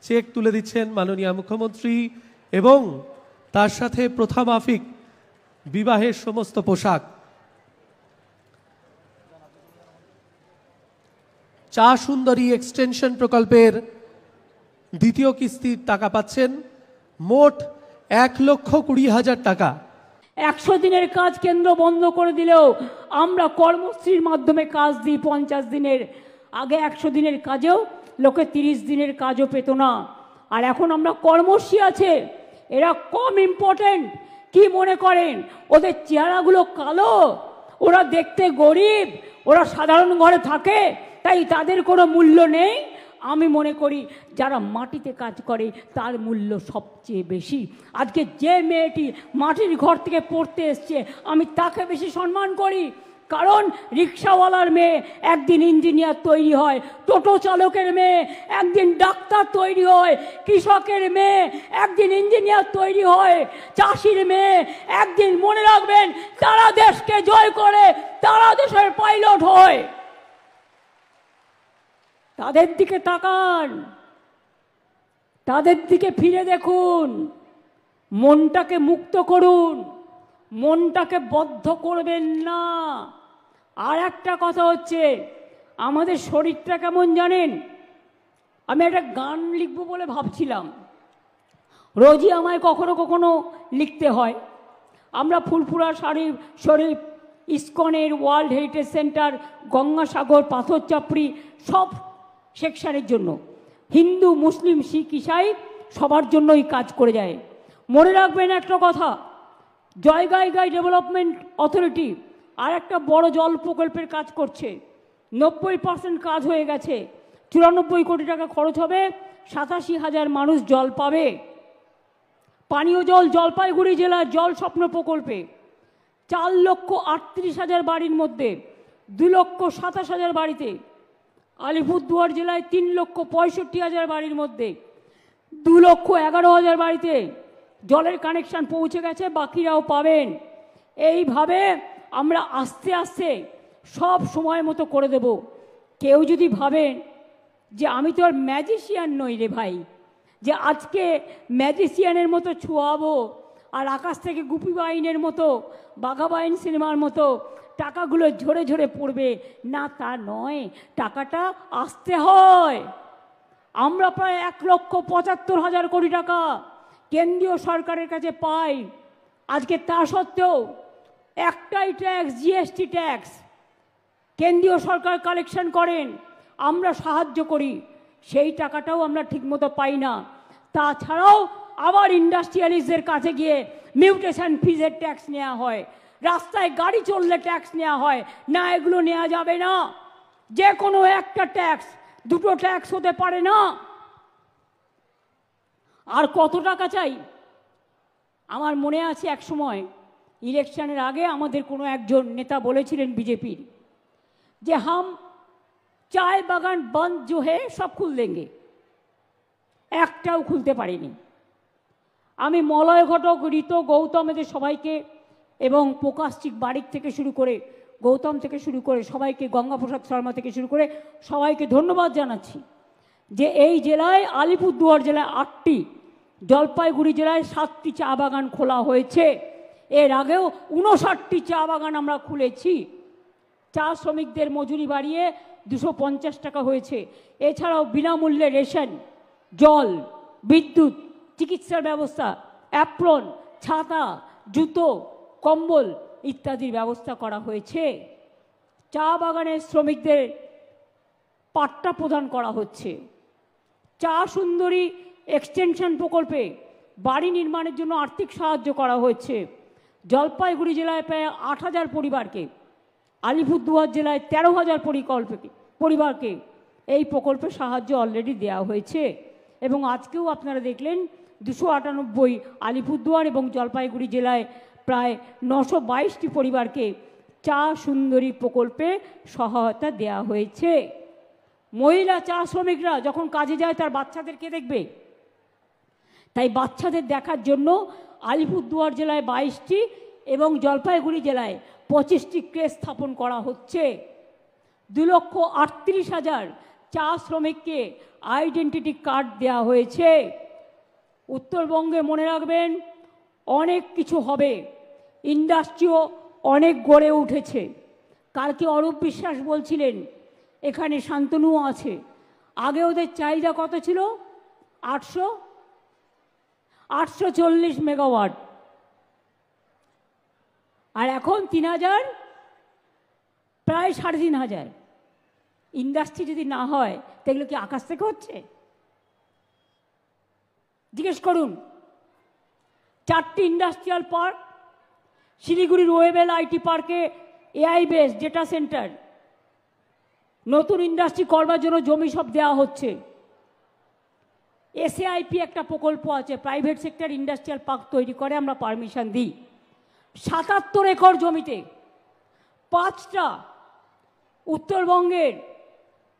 Check তুলে দিচ্ছেন মাননীয় মুখ্যমন্ত্রী এবং তার সাথে প্রথা মাফিক বিবাহের সমস্ত পোশাক। চা সুন্দরী এক্সটেনশন প্রকল্পের দ্বিতীয় কিস্তির টাকা পাচ্ছেন মোট 1,20,000 টাকা। 100 দিনের কাজ কেন্দ্র বন্ধ করে দিলেও আমরা কর্মশ্রীর মাধ্যমে কাজ দিই 50 দিনের। আগে 100 দিনের কাজেও লোকে 30 দিনের কাজও পেত না, আর এখন আমরা কর্মশ্রী আছে। এরা কম ইম্পর্টেন্ট কি মনে করেন? ওদের চেহারাগুলো কালো, ওরা দেখতে গরিব, ওরা সাধারণ ঘরে থাকে, তাই তাদের কোনো মূল্য নেই। আমি মনে করি যারা মাটিতে কাজ করে তার মূল্য সবচেয়ে বেশি। আজকে যে মেয়েটি মাটির ঘর থেকে পড়তে এসছে আমি তাকে বেশি সম্মান করি, কারণ রিক্সাওয়ালার মেয়ে একদিন ইঞ্জিনিয়ার তৈরি হয়, টোটো চালকের মেয়ে একদিন ডাক্তার তৈরি হয়, কৃষকের মেয়ে একদিন ইঞ্জিনিয়ার তৈরি হয়, চাষির মেয়ে একদিন, মনে রাখবেন, তারা দেশকে জয় করে, তারা দেশের পাইলট হয়। তাদের দিকে তাকান, তাদের দিকে ফিরে দেখুন, মনটাকে মুক্ত করুন, মনটাকে বদ্ধ করবেন না। আর একটা কথা হচ্ছে, আমাদের শরীরটা কেমন জানেন? আমি একটা গান লিখবো বলে ভাবছিলাম, রোজই আমায় কখনো কখনো লিখতে হয়। আমরা ফুলপুরা শরীফ, ইসকনের, ওয়ার্ল্ড হেরিটেজ সেন্টার, গঙ্গাসাগর, পাথর চাপড়ি সব সেকশনের জন্য, হিন্দু, মুসলিম, শিখ, ইসাই সবার জন্যই কাজ করে যায়। মনে রাখবেন একটা কথা, জয়গাই ডেভেলপমেন্ট অথরিটি আর একটা বড় জল প্রকল্পের কাজ করছে। 90% কাজ হয়ে গেছে, 94 কোটি টাকা খরচ হবে, 87,000 মানুষ জল পাবে। পানীয় জল জলপাইগুড়ি জেলার জল স্বপ্ন প্রকল্পে 4,38,000 বাড়ির মধ্যে 2,27,000 বাড়িতে, আলিপুরদুয়ার জেলায় 3,65,000 বাড়ির মধ্যে 2,11,000 বাড়িতে জলের কানেকশন পৌঁছে গেছে, বাকিরাও পাবেন। এইভাবে আমরা আস্তে আস্তে সব সময় মতো করে দেব। কেউ যদি ভাবেন যে আমি তো আর ম্যাজিশিয়ান নই রে ভাই, যে আজকে ম্যাজিশিয়ানের মতো ছোঁয়াবো আর আকাশ থেকে গুপি বাইনের মতো, বাঘা বাইন সিনেমার মতো টাকাগুলো ঝরে ঝরে পড়বে, না, তা নয়। টাকাটা আসতে হয়। আমরা প্রায় 1,75,000 কোটি টাকা কেন্দ্রীয় সরকারের কাছে পাই। আজকে তা সত্ত্বেও একটাই ট্যাক্স, জিএসটি ট্যাক্স, কেন্দ্রীয় সরকার কালেকশন করেন, আমরা সাহায্য করি, সেই টাকাটাও আমরা ঠিকমতো পাই না। তাছাড়াও আবার ইন্ডাস্ট্রিয়ালিস্টদের কাছে গিয়ে মিউটেশন ফিজের ট্যাক্স নেওয়া হয়, রাস্তায় গাড়ি চললে ট্যাক্স নেওয়া হয় না। এগুলো নেওয়া যাবে না। যে কোনো একটা ট্যাক্স, দুটো ট্যাক্স হতে পারে না। আর কত টাকা চাই? আমার মনে আছে এক সময় ইলেকশনের আগে আমাদের কোনো একজন নেতা বলেছিলেন বিজেপির, যে হাম চায় বাগান বন্ধ जो है সব খুল দেंगे, একটাও খুলতে পারিনি। আমি মলয় ঘটক, ঋত, গৌতম এদের সবাইকে এবং প্রকাশচিক বাড়ির থেকে শুরু করে, গৌতম থেকে শুরু করে সবাইকে, গঙ্গাপ্রসাদ শর্মা থেকে শুরু করে সবাইকে ধন্যবাদ জানাচ্ছি যে এই জেলায়, আলিপুরদুয়ার জেলায় 8টি, জলপাইগুড়ি জেলায় 7টি চা বাগান খোলা হয়েছে। এর আগেও 59টি চা বাগান আমরা খুলেছি। চা শ্রমিকদের মজুরি বাড়িয়ে 250 টাকা হয়েছে। এছাড়াও বিনামূল্যে রেশন, জল, বিদ্যুৎ, চিকিৎসার ব্যবস্থা, অ্যাপ্রন, ছাতা, জুতো, কম্বল ইত্যাদির ব্যবস্থা করা হয়েছে। চা বাগানের শ্রমিকদের পাট্টা প্রদান করা হচ্ছে। চা সুন্দরী এক্সটেনশন প্রকল্পে বাড়ি নির্মাণের জন্য আর্থিক সাহায্য করা হয়েছে। জলপাইগুড়ি জেলায় প্রায় 8,000 পরিবারকে, আলিপুরদুয়ার জেলায় 13,000 পরিবারকে এই প্রকল্পের সাহায্য অলরেডি দেওয়া হয়েছে। এবং আজকেও আপনারা দেখলেন 298 আলিপুরদুয়ার এবং জলপাইগুড়ি জেলায় প্রায় 922টি পরিবারকে চা সুন্দরী প্রকল্পে সহায়তা দেওয়া হয়েছে। মহিলা চা শ্রমিকরা যখন কাজে যায় তার বাচ্চাদেরকে দেখবে, তাই বাচ্চাদের দেখার জন্য আলিপুরদুয়ার জেলায় 22টি এবং জলপাইগুড়ি জেলায় 25টি ক্রেশ স্থাপন করা হচ্ছে। 2,38,000 চা শ্রমিককে আইডেন্টিটি কার্ড দেওয়া হয়েছে। উত্তরবঙ্গে মনে রাখবেন অনেক কিছু হবে, ইন্ডাস্ট্রিও অনেক গড়ে উঠেছে। কালকে অরূপ বিশ্বাস বলছিলেন এখানে শান্তনুও আছে, আগে ওদের চাহিদা কত ছিল? 840 মেগাওয়াট, আর এখন 3000, প্রায় 3500। ইন্ডাস্ট্রি যদি না হয় তাহলে কি আকাশ থেকে হচ্ছে? জিজ্ঞেস করুন। 4টি ইন্ডাস্ট্রিয়াল পার্ক, শিলিগুড়ির ওয়েবেল আইটি পার্কে এআই বেস ডেটা সেন্টার, নতুন ইন্ডাস্ট্রি করবার জন্য জমি সব দেওয়া হচ্ছে। এসএআইপি একটা প্রকল্প আছে, প্রাইভেট সেক্টর ইন্ডাস্ট্রিয়াল পার্ক তৈরি করে, আমরা পারমিশন দিই। 77 একর জমিতে 5টা উত্তরবঙ্গের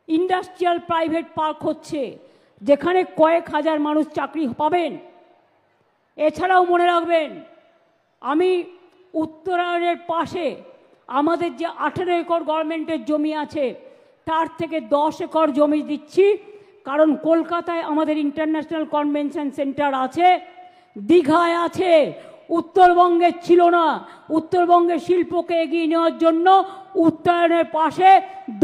ইন্ডাস্ট্রিয়াল প্রাইভেট পার্ক হচ্ছে, যেখানে কয়েক হাজার মানুষ চাকরি পাবেন। এছাড়াও মনে রাখবেন, আমি উত্তরায়ণের পাশে আমাদের যে 18 একর গভর্নমেন্টের জমি আছে তার থেকে 10 একর জমি দিচ্ছি, কারণ কলকাতায় আমাদের ইন্টারন্যাশনাল কনভেনশন সেন্টার আছে, দীঘায় আছে, উত্তরবঙ্গে ছিল না। উত্তরবঙ্গের শিল্পকে এগিয়ে নেওয়ার জন্য উত্তরায়ণের পাশে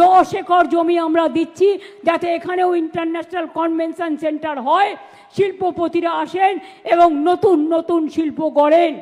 10 একর জমি আমরা দিচ্ছি, যাতে এখানেও ইন্টারন্যাশনাল কনভেনশন সেন্টার হয়, শিল্পপতিরা আসেন এবং নতুন নতুন শিল্প গড়েন।